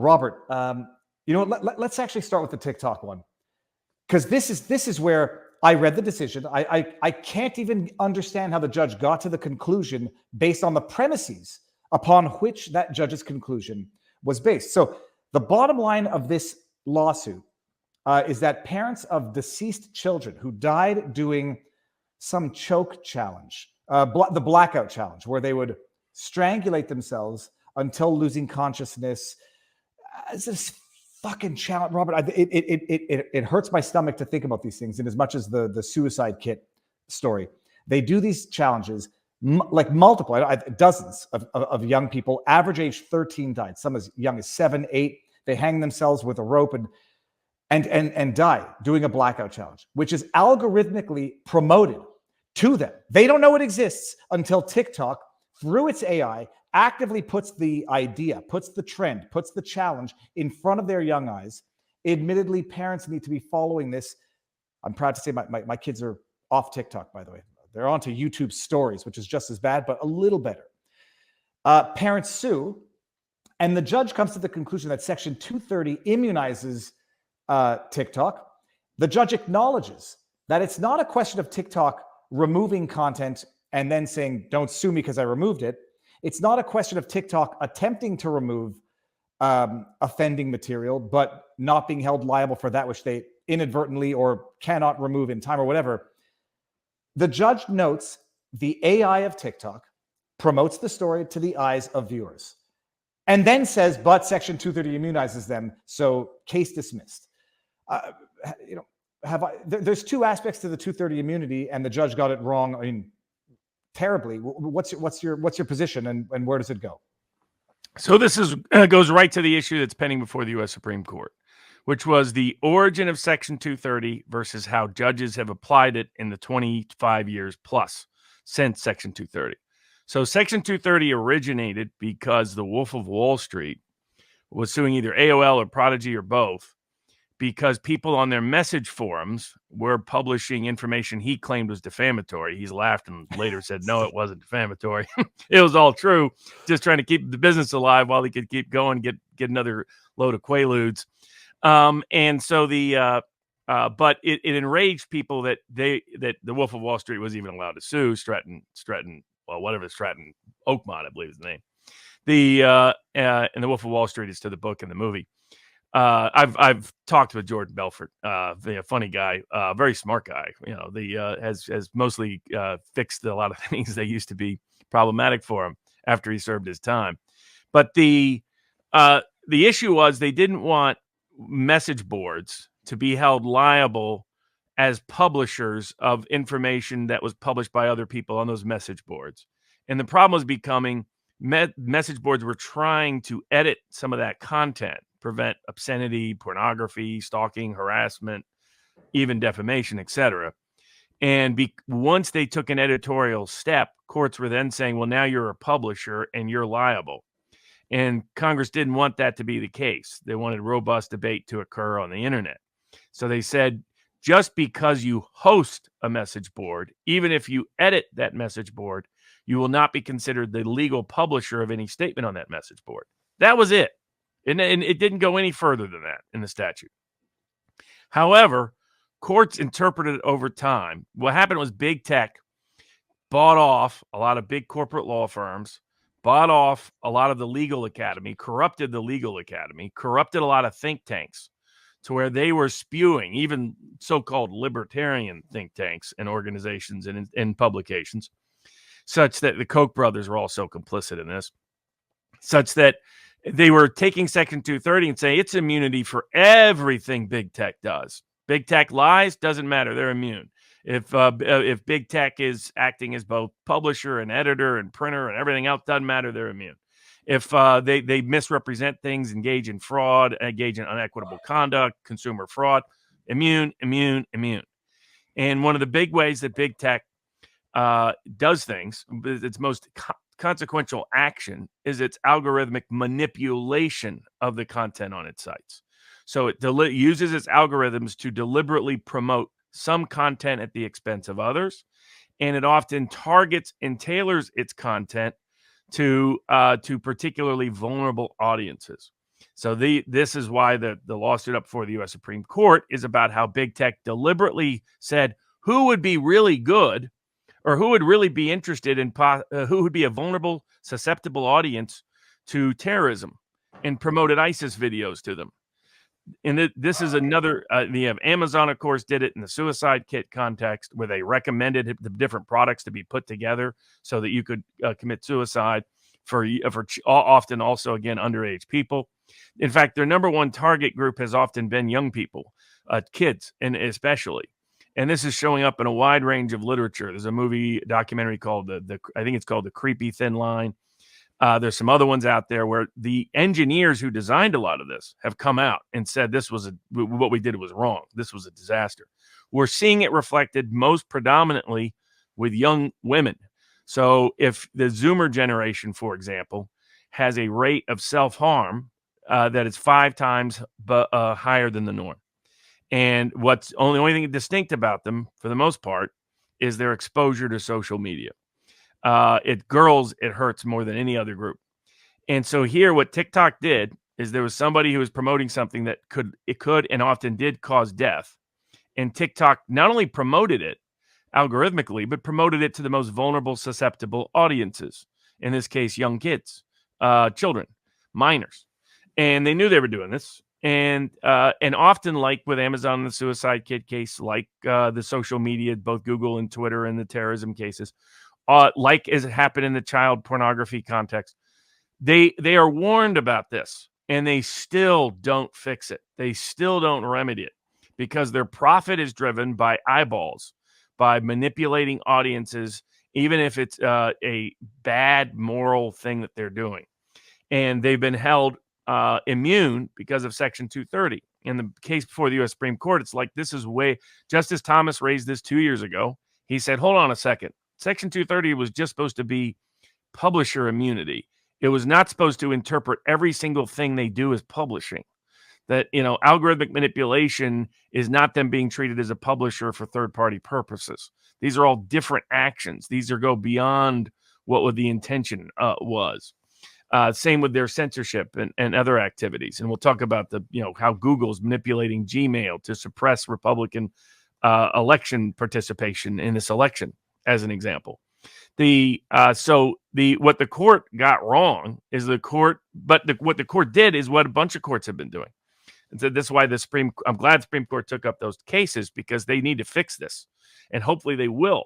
Robert, let's actually start with the TikTok one, because this is where I read the decision. I can't even understand how the judge got to the conclusion based on the premises upon which that judge's conclusion was based. So the bottom line of this lawsuit is that parents of deceased children who died doing some choke challenge, the blackout challenge, where they would strangulate themselves until losing consciousness. It's this fucking challenge, Robert. It hurts my stomach to think about these things. In as much as the suicide kit story, they do these challenges, like multiple, dozens of young people, average age 13 died. Some as young as 7, 8. They hang themselves with a rope and die doing a blackout challenge, which is algorithmically promoted to them. They don't know it exists until TikTok, through its AI, actively puts the idea, puts the trend, puts the challenge in front of their young eyes. Admittedly, parents need to be following this. I'm proud to say my kids are off TikTok, by the way. They're onto YouTube stories, which is just as bad, but a little better. Parents sue, and the judge comes to the conclusion that Section 230 immunizes TikTok. The judge acknowledges that it's not a question of TikTok removing content and then saying, don't sue me because I removed it. It's not a question of TikTok attempting to remove offending material, but not being held liable for that which they inadvertently or cannot remove in time or whatever. The judge notes the AI of TikTok promotes the story to the eyes of viewers and then says, but Section 230 immunizes them, so case dismissed. There's two aspects to the 230 immunity, and the judge got it wrong. I mean, terribly. What's your position, and where does it go? So this goes right to the issue that's pending before the U.S. Supreme Court, which was the origin of Section 230 versus how judges have applied it in the 25 years plus since Section 230. So Section 230 originated because the Wolf of Wall Street was suing either AOL or Prodigy or both, because people on their message forums were publishing information he claimed was defamatory. He's laughed and later said, no, it wasn't defamatory. It was all true, just trying to keep the business alive while he could keep going, get another load of Quaaludes. But it enraged people that the Wolf of Wall Street was even allowed to sue Stratton, whatever Stratton Oakmont, I believe is the name. And the Wolf of Wall Street is to the book and the movie. I've talked with Jordan Belfort, a funny guy, very smart guy. Has mostly fixed a lot of things that used to be problematic for him after he served his time. But the issue was they didn't want message boards to be held liable as publishers of information that was published by other people on those message boards. And the problem was becoming message boards were trying to edit some of that content, prevent obscenity, pornography, stalking, harassment, even defamation, etc. And once they took an editorial step, courts were then saying, well, now you're a publisher and you're liable. And Congress didn't want that to be the case. They wanted robust debate to occur on the internet. So they said, just because you host a message board, even if you edit that message board, you will not be considered the legal publisher of any statement on that message board. That was it. And it didn't go any further than that in the statute. However, courts interpreted it over time. What happened was big tech bought off a lot of big corporate law firms, bought off a lot of the legal academy, corrupted the legal academy, corrupted a lot of think tanks to where they were spewing, even so-called libertarian think tanks and organizations and publications, such that the Koch brothers were also complicit in this, such that they were taking Section 230 and saying it's immunity for everything big tech does. Big tech lies, doesn't matter. They're immune. If big tech is acting as both publisher and editor and printer and everything else, doesn't matter. They're immune. If they misrepresent things, engage in fraud, engage in unequitable conduct, consumer fraud, immune. And one of the big ways that big tech does things, its most consequential action, is its algorithmic manipulation of the content on its sites. So it uses its algorithms to deliberately promote some content at the expense of others, and it often targets and tailors its content to particularly vulnerable audiences. So this is why the lawsuit up before the U.S. Supreme Court is about how big tech deliberately said who would be really good or who would really be interested in who would be a vulnerable, susceptible audience to terrorism and promoted ISIS videos to them. And this is another, you have Amazon, of course, did it in the suicide kit context where they recommended the different products to be put together so that you could commit suicide for often also, again, underage people. In fact, their number one target group has often been young people, kids, and especially. And this is showing up in a wide range of literature. There's a documentary called I think it's called The Creepy Thin Line. There's some other ones out there where the engineers who designed a lot of this have come out and said what we did was wrong. This was a disaster. We're seeing it reflected most predominantly with young women. So if the Zoomer generation, for example, has a rate of self-harm that is 5 times higher than the norm. And what's only thing distinct about them, for the most part, is their exposure to social media. Girls, it hurts more than any other group. And so here, what TikTok did is there was somebody who was promoting something that could and often did cause death. And TikTok not only promoted it algorithmically, but promoted it to the most vulnerable, susceptible audiences. In this case, young kids, children, minors. And they knew they were doing this. And often, like with Amazon and the suicide kit case, like the social media, both Google and Twitter and the terrorism cases, like as it happened in the child pornography context, they are warned about this, and they still don't fix it. They still don't remedy it because their profit is driven by eyeballs, by manipulating audiences, even if it's a bad moral thing that they're doing. And they've been held immune because of Section 230. In the case before the U.S. Supreme Court, it's like Justice Thomas raised this 2 years ago. He said, hold on a second. Section 230 was just supposed to be publisher immunity. It was not supposed to interpret every single thing they do as publishing. That, algorithmic manipulation is not them being treated as a publisher for third-party purposes. These are all different actions. These go beyond what the intention was. Same with their censorship and other activities. And we'll talk about how Google's manipulating Gmail to suppress Republican election participation in this election, as an example. What the court got wrong is what the court did is what a bunch of courts have been doing. And so that's why I'm glad the Supreme Court took up those cases, because they need to fix this, and hopefully they will,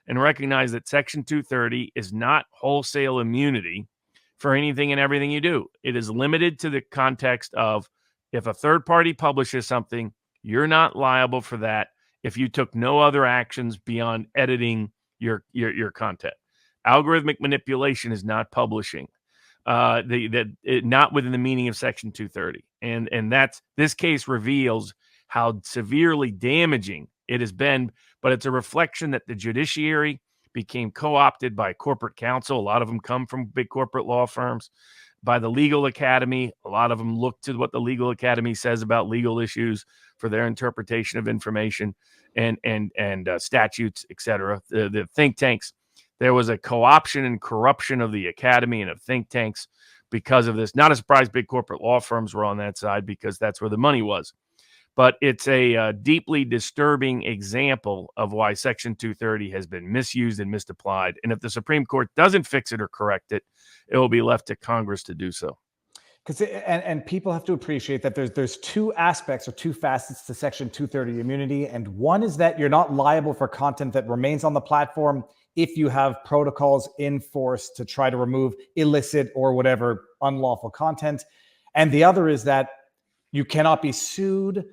and recognize that Section 230 is not wholesale immunity for anything and everything you do. It is limited to the context of if a third party publishes something, you're not liable for that if you took no other actions beyond editing your content. Algorithmic manipulation is not publishing. Not within the meaning of Section 230. And this case reveals how severely damaging it has been, but it's a reflection that the judiciary became co-opted by corporate counsel. A lot of them come from big corporate law firms. By the legal academy, a lot of them look to what the legal academy says about legal issues for their interpretation of information and statutes, etc. The think tanks. There was a co-option and corruption of the academy and of think tanks because of this. Not a surprise big corporate law firms were on that side, because that's where the money was. But it's a deeply disturbing example of why Section 230 has been misused and misapplied. And if the Supreme Court doesn't fix it or correct it, it will be left to Congress to do so. And people have to appreciate that there's two aspects or two facets to Section 230 immunity. And one is that you're not liable for content that remains on the platform if you have protocols in force to try to remove illicit or whatever unlawful content. And the other is that you cannot be sued.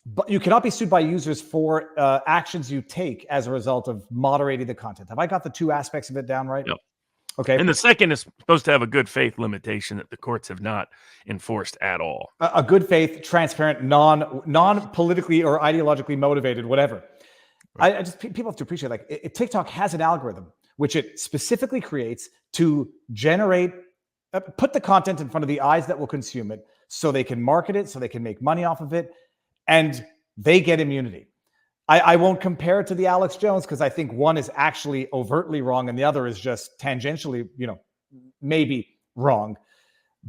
But you cannot be sued by users for actions you take as a result of moderating the content. Have I got the two aspects of it down right? Yep. Okay. And the second is supposed to have a good faith limitation that the courts have not enforced at all. A good faith, transparent, non-politically or ideologically motivated, whatever. Right. People have to appreciate, TikTok has an algorithm which it specifically creates to generate, put the content in front of the eyes that will consume it, so they can market it, so they can make money off of it. And they get immunity. I won't compare it to the Alex Jones, because I think one is actually overtly wrong and the other is just tangentially, maybe wrong.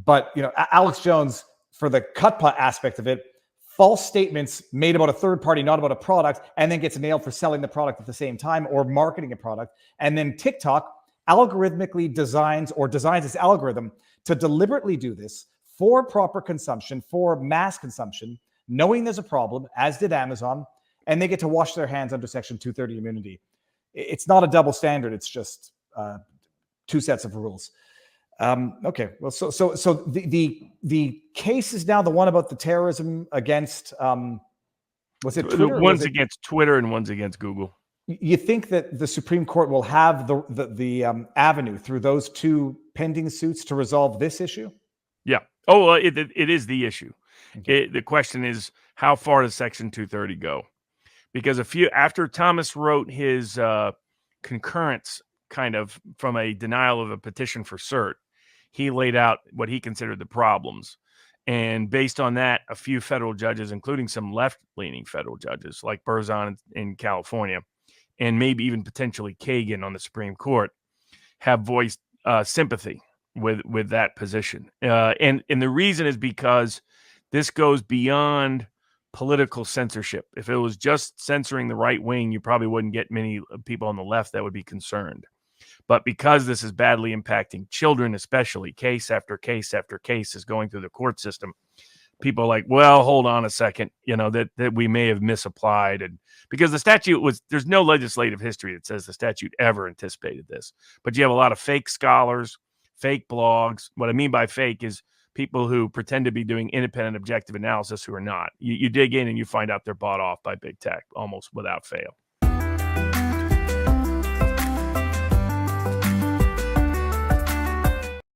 But, Alex Jones for the cutpa aspect of it, false statements made about a third party, not about a product, and then gets nailed for selling the product at the same time or marketing a product. And then TikTok algorithmically designs its algorithm to deliberately do this for proper consumption, for mass consumption, knowing there's a problem, as did Amazon, and they get to wash their hands under Section 230 immunity. It's not a double standard. It's just two sets of rules. Okay, well, so the case is now the one about the terrorism against was it Twitter? One's against Twitter and one's against Google. You think that the Supreme Court will have the avenue through those two pending suits to resolve this issue? Yeah. Oh, it is the issue. Okay. The question is, how far does Section 230 go? Because after Thomas wrote his concurrence, kind of from a denial of a petition for cert, he laid out what he considered the problems. And based on that, a few federal judges, including some left-leaning federal judges like Berzon in California, and maybe even potentially Kagan on the Supreme Court, have voiced sympathy with that position. And the reason is because this goes beyond political censorship. If it was just censoring the right wing, you probably wouldn't get many people on the left that would be concerned. But because this is badly impacting children, especially, case after case after case is going through the court system, people are like, well, hold on a second, that we may have misapplied. And because the statute there's no legislative history that says the statute ever anticipated this. But you have a lot of fake scholars, fake blogs. What I mean by fake is people who pretend to be doing independent objective analysis who are not. You dig in and you find out they're bought off by big tech almost without fail.